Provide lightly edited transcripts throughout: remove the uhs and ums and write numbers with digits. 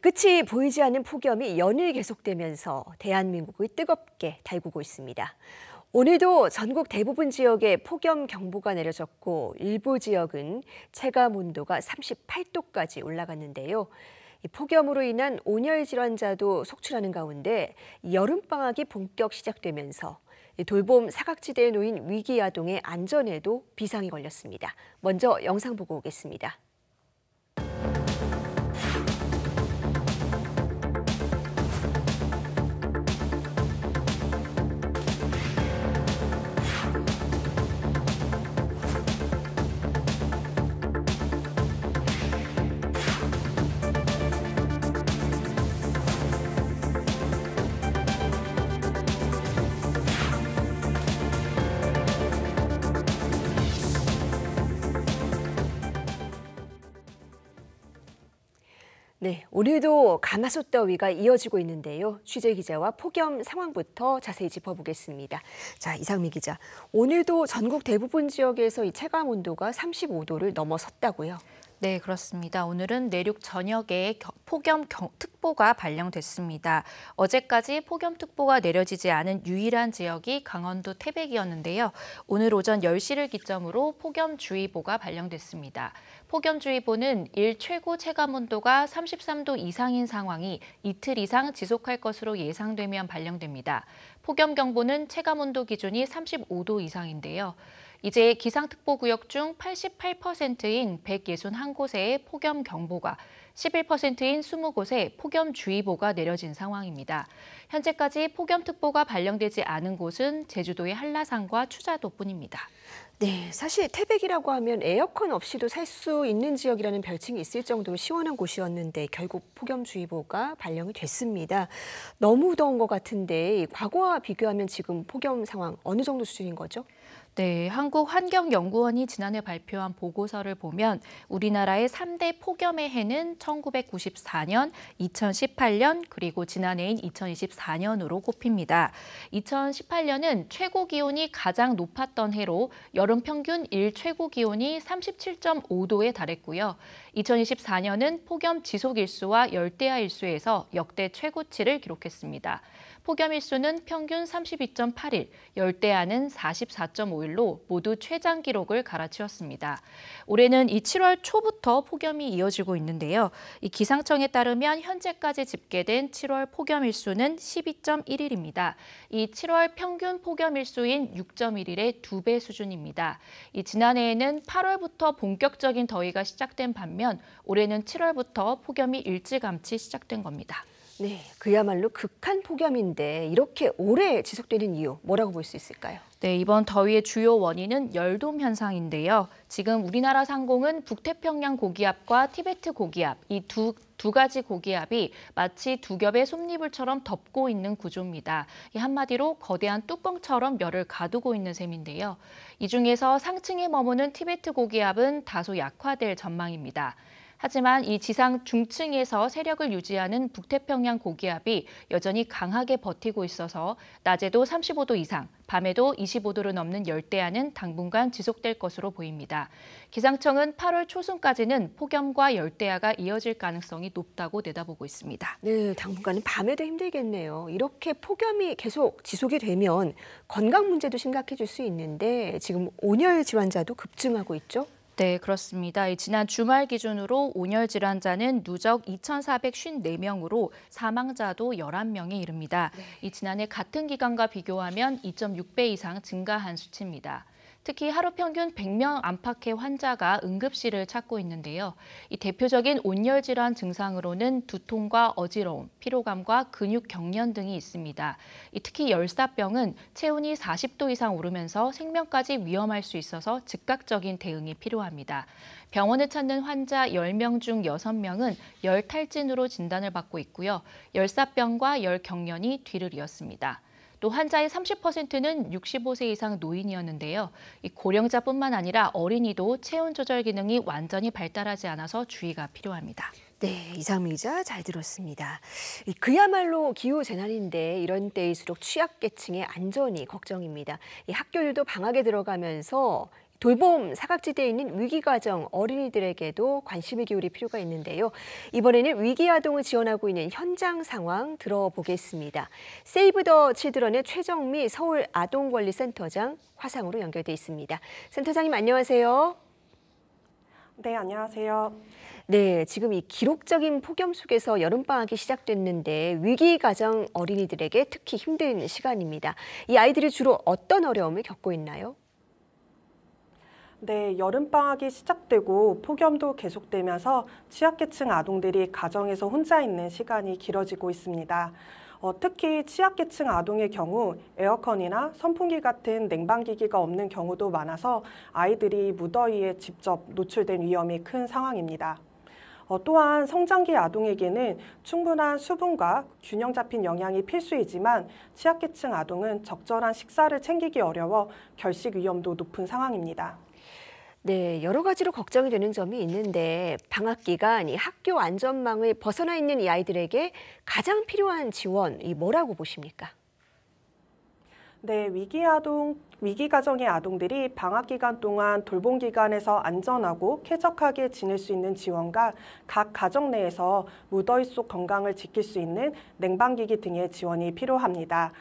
끝이 보이지 않는 폭염이 연일 계속되면서 대한민국을 뜨겁게 달구고 있습니다. 오늘도 전국 대부분 지역에 폭염 경보가 내려졌고 일부 지역은 체감 온도가 38도까지 올라갔는데요. 이 폭염으로 인한 온열 질환자도 속출하는 가운데 여름방학이 본격 시작되면서 돌봄 사각지대에 놓인 위기 아동의 안전에도 비상이 걸렸습니다. 먼저 영상 보고 오겠습니다. 네, 오늘도 가마솥 더위가 이어지고 있는데요. 취재 기자와 폭염 상황부터 자세히 짚어보겠습니다. 자, 이상미 기자, 오늘도 전국 대부분 지역에서 이 체감 온도가 35도를 넘어섰다고요? 네, 그렇습니다. 오늘은 내륙 전역에 폭염특보가 발령됐습니다. 어제까지 폭염특보가 내려지지 않은 유일한 지역이 강원도 태백이었는데요. 오늘 오전 10시를 기점으로 폭염주의보가 발령됐습니다. 폭염주의보는 일 최고 체감온도가 33도 이상인 상황이 이틀 이상 지속할 것으로 예상되면 발령됩니다. 폭염경보는 체감온도 기준이 35도 이상인데요. 이제 기상특보구역 중 88%인 161곳에 폭염경보가, 11%인 20곳에 폭염주의보가 내려진 상황입니다. 현재까지 폭염특보가 발령되지 않은 곳은 제주도의 한라산과 추자도뿐입니다. 네, 사실 태백이라고 하면 에어컨 없이도 살 수 있는 지역이라는 별칭이 있을 정도로 시원한 곳이었는데 결국 폭염주의보가 발령이 됐습니다. 너무 더운 것 같은데 과거와 비교하면 지금 폭염 상황 어느 정도 수준인 거죠? 네, 한국환경연구원이 지난해 발표한 보고서를 보면 우리나라의 3대 폭염의 해는 1994년, 2018년, 그리고 지난해인 2024년으로 꼽힙니다. 2018년은 최고 기온이 가장 높았던 해로 여름 평균 일 최고 기온이 37.5도에 달했고요. 2024년은 폭염 지속 일수와 열대야 일수에서 역대 최고치를 기록했습니다. 폭염 일수는 평균 32.8일, 열대야는 44.5일로 모두 최장 기록을 갈아치웠습니다. 올해는 이 7월 초부터 폭염이 이어지고 있는데요. 이 기상청에 따르면 현재까지 집계된 7월 폭염 일수는 12.1일입니다. 이 7월 평균 폭염 일수인 6.1일의 2배 수준입니다. 이 지난해에는 8월부터 본격적인 더위가 시작된 반면 올해는 7월부터 폭염이 일찌감치 시작된 겁니다. 네, 그야말로 극한 폭염인데 이렇게 오래 지속되는 이유 뭐라고 볼 수 있을까요? 네, 이번 더위의 주요 원인은 열돔 현상인데요. 지금 우리나라 상공은 북태평양 고기압과 티베트 고기압, 이 두 가지 고기압이 마치 두 겹의 솜니불처럼 덮고 있는 구조입니다. 한마디로 거대한 뚜껑처럼 열을 가두고 있는 셈인데요. 이 중에서 상층에 머무는 티베트 고기압은 다소 약화될 전망입니다. 하지만 이 지상 중층에서 세력을 유지하는 북태평양 고기압이 여전히 강하게 버티고 있어서 낮에도 35도 이상, 밤에도 25도를 넘는 열대야는 당분간 지속될 것으로 보입니다. 기상청은 8월 초순까지는 폭염과 열대야가 이어질 가능성이 높다고 내다보고 있습니다. 네, 당분간은 밤에도 힘들겠네요. 이렇게 폭염이 계속 지속이 되면 건강 문제도 심각해질 수 있는데 지금 온열 질환자도 급증하고 있죠? 네, 그렇습니다. 지난 주말 기준으로 온열 질환자는 누적 2,454명으로 사망자도 11명에 이릅니다. 이 지난해 같은 기간과 비교하면 2.6배 이상 증가한 수치입니다. 특히 하루 평균 100명 안팎의 환자가 응급실을 찾고 있는데요. 이 대표적인 온열 질환 증상으로는 두통과 어지러움, 피로감과 근육 경련 등이 있습니다. 특히 열사병은 체온이 40도 이상 오르면서 생명까지 위험할 수 있어서 즉각적인 대응이 필요합니다. 병원을 찾는 환자 10명 중 6명은 열 탈진으로 진단을 받고 있고요. 열사병과 열 경련이 뒤를 이었습니다. 또 환자의 30%는 65세 이상 노인이었는데요. 이 고령자뿐만 아니라 어린이도 체온 조절 기능이 완전히 발달하지 않아서 주의가 필요합니다. 네, 이상미 기자 잘 들었습니다. 그야말로 기후재난인데 이런 때일수록 취약계층의 안전이 걱정입니다. 이 학교들도 방학에 들어가면서 돌봄 사각지대에 있는 위기가정 어린이들에게도 관심을 기울일 필요가 있는데요. 이번에는 위기아동을 지원하고 있는 현장 상황 들어보겠습니다. 세이브 더 칠드런의 최정미 서울아동권리센터장 화상으로 연결돼 있습니다. 센터장님 안녕하세요. 네, 안녕하세요. 네, 지금 이 기록적인 폭염 속에서 여름방학이 시작됐는데 위기가정 어린이들에게 특히 힘든 시간입니다. 이 아이들이 주로 어떤 어려움을 겪고 있나요? 네, 여름방학이 시작되고 폭염도 계속되면서 취약계층 아동들이 가정에서 혼자 있는 시간이 길어지고 있습니다. 특히 취약계층 아동의 경우 에어컨이나 선풍기 같은 냉방기기가 없는 경우도 많아서 아이들이 무더위에 직접 노출된 위험이 큰 상황입니다. 또한 성장기 아동에게는 충분한 수분과 균형 잡힌 영양이 필수이지만 취약계층 아동은 적절한 식사를 챙기기 어려워 결식 위험도 높은 상황입니다. 네, 여러 가지로 걱정이 되는 점이 있는데 방학 기간 이 학교 안전망을 벗어나 있는 이 아이들에게 가장 필요한 지원이 뭐라고 보십니까? 네, 위기가정의 아동들이 방학 기간 동안 돌봄 기관에서 안전하고 쾌적하게 지낼 수 있는 지원과 각 가정 내에서 무더위 속 건강을 지킬 수 있는 냉방기기 등의 지원이 필요합니다.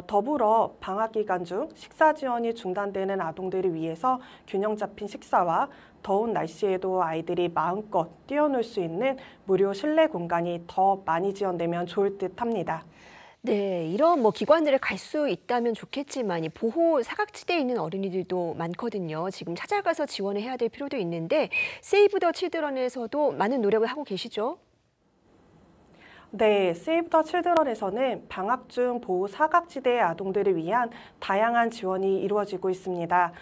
더불어 방학 기간 중 식사 지원이 중단되는 아동들을 위해서 균형 잡힌 식사와 더운 날씨에도 아이들이 마음껏 뛰어놀 수 있는 무료 실내 공간이 더 많이 지원되면 좋을 듯 합니다. 네, 이런 기관들에 갈 수 있다면 좋겠지만 이 보호 사각지대에 있는 어린이들도 많거든요. 지금 찾아가서 지원을 해야 될 필요도 있는데 세이브 더 칠드런에서도 많은 노력을 하고 계시죠? 네, 세이브 더 칠드런에서는 방학 중 보호 사각지대의 아동들을 위한 다양한 지원이 이루어지고 있습니다.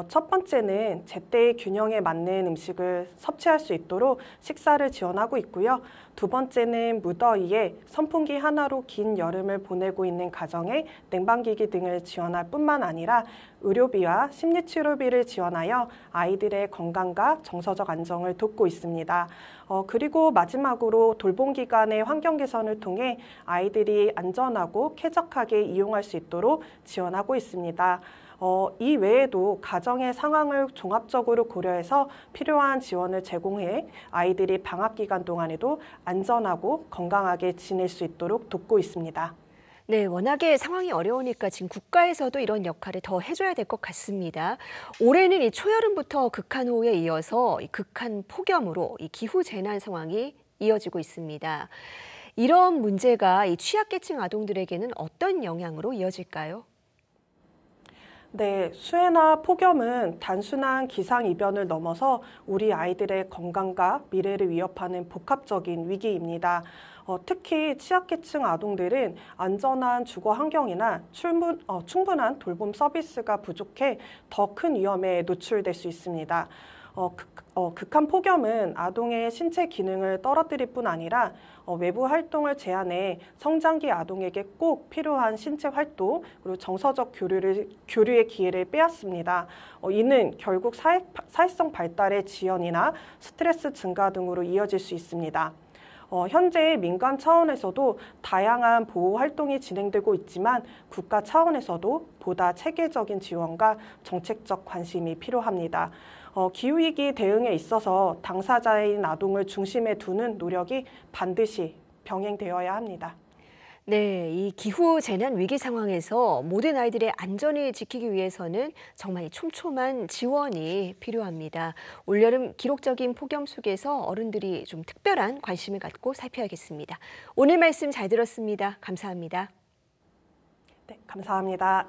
첫 번째는 제때의 균형에 맞는 음식을 섭취할 수 있도록 식사를 지원하고 있고요. 두 번째는 무더위에 선풍기 하나로 긴 여름을 보내고 있는 가정에 냉방기기 등을 지원할 뿐만 아니라 의료비와 심리치료비를 지원하여 아이들의 건강과 정서적 안정을 돕고 있습니다. 그리고 마지막으로 돌봄기관의 환경 개선을 통해 아이들이 안전하고 쾌적하게 이용할 수 있도록 지원하고 있습니다. 이 외에도 가정의 상황을 종합적으로 고려해서 필요한 지원을 제공해 아이들이 방학 기간 동안에도 안전하고 건강하게 지낼 수 있도록 돕고 있습니다. 네, 워낙에 상황이 어려우니까 지금 국가에서도 이런 역할을 더 해줘야 될 것 같습니다. 올해는 이 초여름부터 극한호우에 이어서 이 극한 폭염으로 이 기후 재난 상황이 이어지고 있습니다. 이런 문제가 이 취약계층 아동들에게는 어떤 영향으로 이어질까요? 네, 수해나 폭염은 단순한 기상이변을 넘어서 우리 아이들의 건강과 미래를 위협하는 복합적인 위기입니다. 특히 취약계층 아동들은 안전한 주거 환경이나 충분한 돌봄 서비스가 부족해 더 큰 위험에 노출될 수 있습니다. 극한 폭염은 아동의 신체 기능을 떨어뜨릴 뿐 아니라 외부 활동을 제한해 성장기 아동에게 꼭 필요한 신체 활동 그리고 정서적 교류의 기회를 빼앗습니다. 이는 결국 사회성 발달의 지연이나 스트레스 증가 등으로 이어질 수 있습니다. 현재 민간 차원에서도 다양한 보호 활동이 진행되고 있지만 국가 차원에서도 보다 체계적인 지원과 정책적 관심이 필요합니다. 기후위기 대응에 있어서 당사자인 아동을 중심에 두는 노력이 반드시 병행되어야 합니다. 네, 이 기후 재난 위기 상황에서 모든 아이들의 안전을 지키기 위해서는 정말 촘촘한 지원이 필요합니다. 올여름 기록적인 폭염 속에서 어른들이 좀 특별한 관심을 갖고 살펴야겠습니다. 오늘 말씀 잘 들었습니다. 감사합니다. 네, 감사합니다.